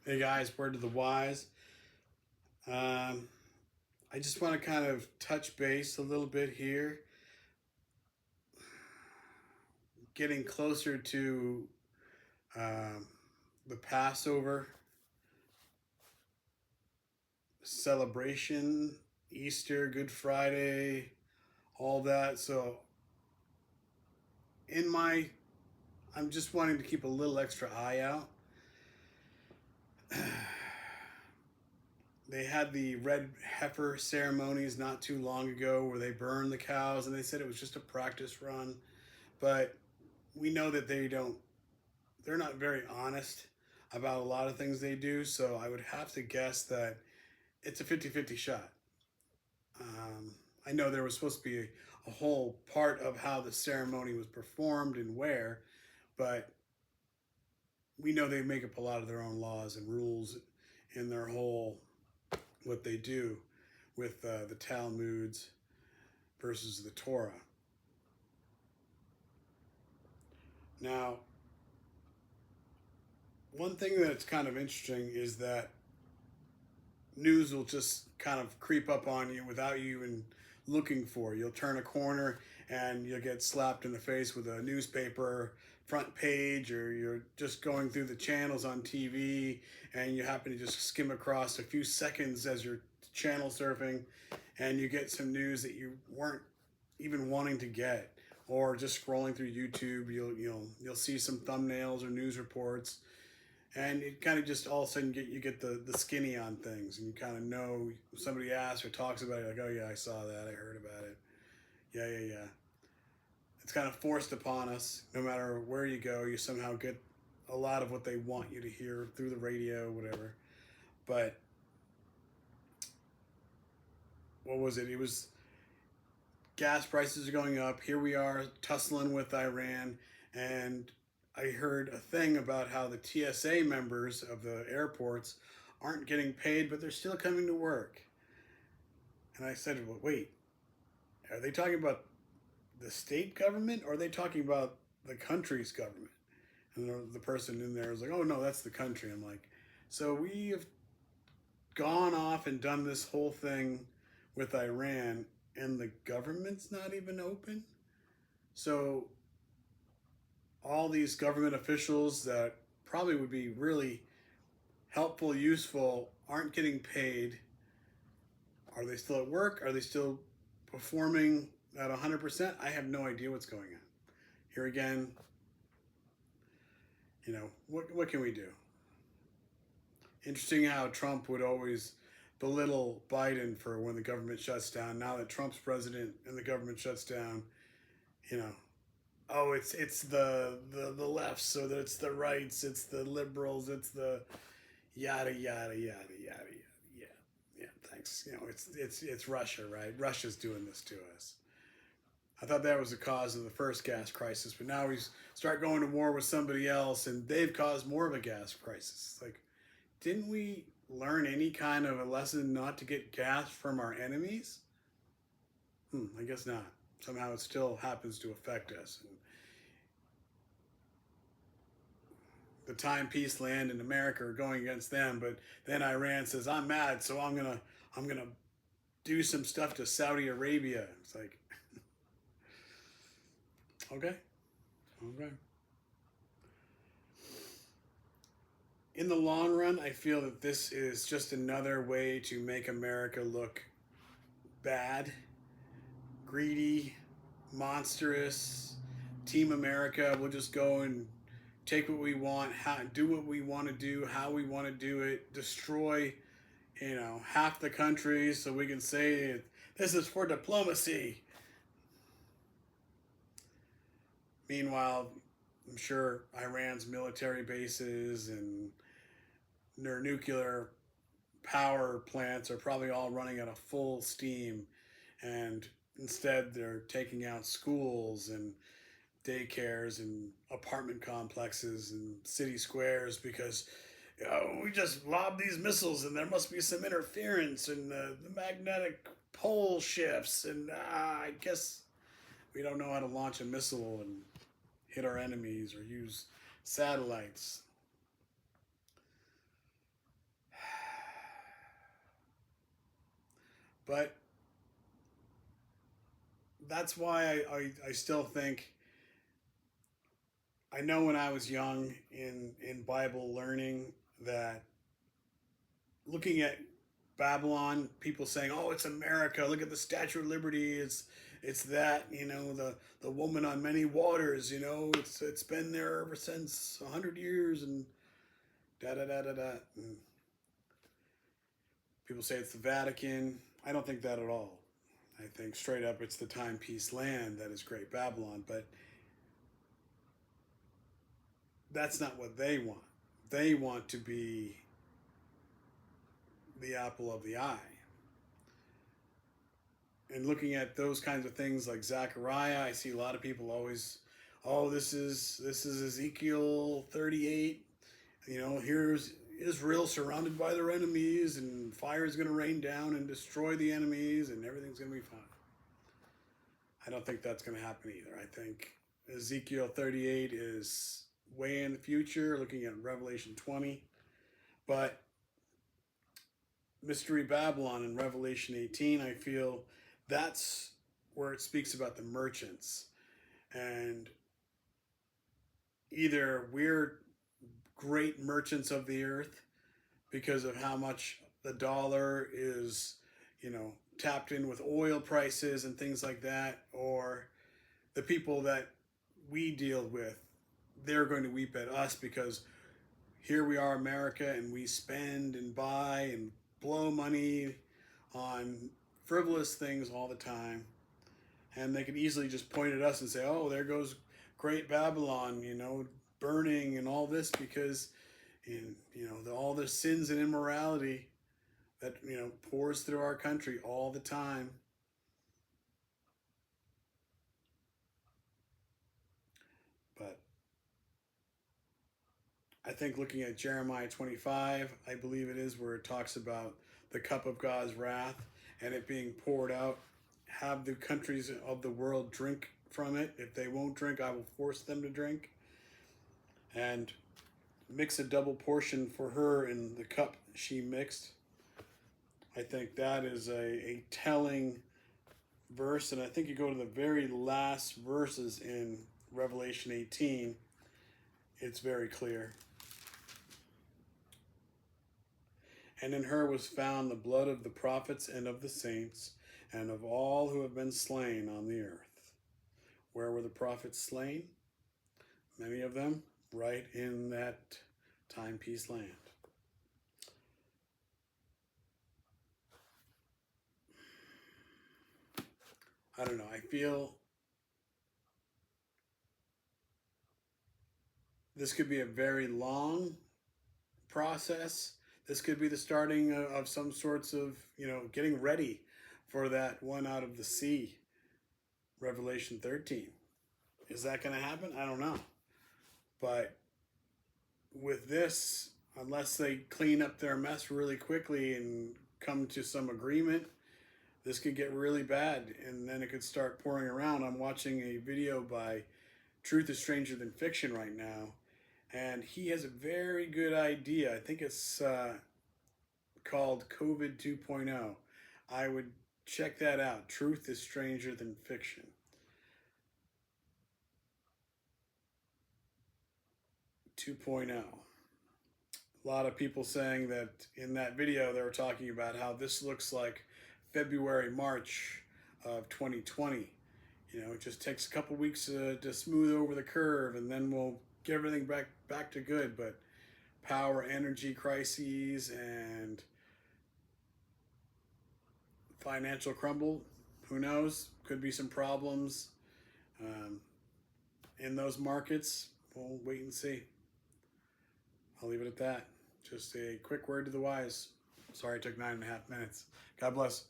Hey guys, word to the wise. Um, I just want to kind of touch base a little bit here, getting closer to um, the Passover celebration, Easter, Good Friday, all that. So, in my, I'm just wanting to keep a little extra eye out. They had the red heifer ceremonies not too long ago where they burned the cows and they said it was just a practice run. But we know that they're not very honest about a lot of things they do. So I would have to guess that it's a 50-50 shot. Um, I know there was supposed to be a whole part of how the ceremony was performed and where, but we know they make up a lot of their own laws and rules in their whole what they do with the Talmuds versus the Torah. Now, one thing that's kind of interesting is that news will just kind of creep up on you without you even looking for it. You'll turn a corner and you'll get slapped in the face with a newspaper front page, or you're just going through the channels on TV and you happen to just skim across a few seconds as you're channel surfing and you get some news that you weren't even wanting to get, or just scrolling through YouTube you'll see some thumbnails or news reports, and it kind of just all of a sudden you get the skinny on things, and you kind of know somebody asks or talks about it, like, oh yeah, I saw that, I heard about it. Yeah. It's kind of forced upon us. No matter where you go, you somehow get a lot of what they want you to hear through the radio, whatever. But what was it? It was gas prices are going up. Here we are tussling with Iran, and I heard a thing about how the TSA members of the airports aren't getting paid, but they're still coming to work. And I said, well, wait, are they talking about the state government, or are they talking about the country's government? And the person in there was like, oh no, that's the country. I'm like, so we have gone off and done this whole thing with Iran, and the government's not even open? So all these government officials that probably would be really helpful, useful, aren't getting paid. Are they still at work? Are they still performing at 100%? I have no idea what's going on. Here again, what can we do? Interesting how Trump would always belittle Biden for when the government shuts down. Now that Trump's president and the government shuts down, you know, oh, it's the left, so that it's the rights, it's the liberals, it's the yada yada yada yada yada. Yeah, thanks. It's Russia, right? Russia's doing this to us. I thought that was the cause of the first gas crisis, but now we start going to war with somebody else, and they've caused more of a gas crisis. Like, didn't we learn any kind of a lesson not to get gas from our enemies? I guess not. Somehow it still happens to affect us. And the timepiece land in America are going against them, but then Iran says, I'm mad, so I'm gonna do some stuff to Saudi Arabia. It's like, okay. In the long run, I feel that this is just another way to make America look bad, greedy, monstrous. Team America will just go and take what we want, do what we want to do, how we want to do it, destroy, half the country so we can say this is for diplomacy. Meanwhile, I'm sure Iran's military bases and their nuclear power plants are probably all running at a full steam, and instead they're taking out schools and daycares and apartment complexes and city squares because we just lobbed these missiles and there must be some interference and the magnetic pole shifts, and I guess we don't know how to launch a missile and hit our enemies or use satellites. But that's why I still think, I know when I was young in Bible learning, that looking at Babylon, people saying, "Oh, it's America. Look at the Statue of Liberty. It's that, the woman on many waters. It's been there ever since 100 years and da da da da da." And people say it's the Vatican. I don't think that at all. I think straight up it's the timepiece land that is Great Babylon. But that's not what they want. They want to be the apple of the eye. And looking at those kinds of things like Zechariah, I see a lot of people always, "Oh, this is Ezekiel 38. Here's Israel surrounded by their enemies, and fire is going to rain down and destroy the enemies, and everything's going to be fine." I don't think that's going to happen either. I think Ezekiel 38 is way in the future, looking at Revelation 20. But Mystery Babylon in Revelation 18, I feel that's where it speaks about the merchants. And either we're great merchants of the earth because of how much the dollar is, tapped in with oil prices and things like that, or the people that we deal with, they're going to weep at us because here we are, America, and we spend and buy and blow money on frivolous things all the time. And they could easily just point at us and say, "Oh, there goes Great Babylon, burning and all this because, all the sins and immorality that, pours through our country all the time." But I think looking at Jeremiah 25, I believe it is, where it talks about the cup of God's wrath and it being poured out. Have the countries of the world drink from it. If they won't drink, I will force them to drink. And mix a double portion for her in the cup she mixed. I think that is a telling verse. And I think you go to the very last verses in Revelation 18, it's very clear. "And in her was found the blood of the prophets and of the saints and of all who have been slain on the earth." Where were the prophets slain? Many of them right in that timepiece land. I don't know. I feel this could be a very long process. This could be the starting of some sorts of, getting ready for that one out of the sea, Revelation 13. Is that going to happen? I don't know. But with this, unless they clean up their mess really quickly and come to some agreement, this could get really bad, and then it could start pouring around. I'm watching a video by Truth is Stranger Than Fiction right now, and he has a very good idea. I think it's called COVID 2.0. I would check that out. Truth is Stranger Than Fiction. 2.0. A lot of people saying that in that video they were talking about how this looks like February, March of 2020. It just takes a couple weeks to smooth over the curve, and then we'll get everything back to good. But power, energy crises, and financial crumble, who knows? Could be some problems in those markets. We'll wait and see. I'll leave it at that. Just a quick word to the wise. Sorry it took 9.5 minutes. God bless.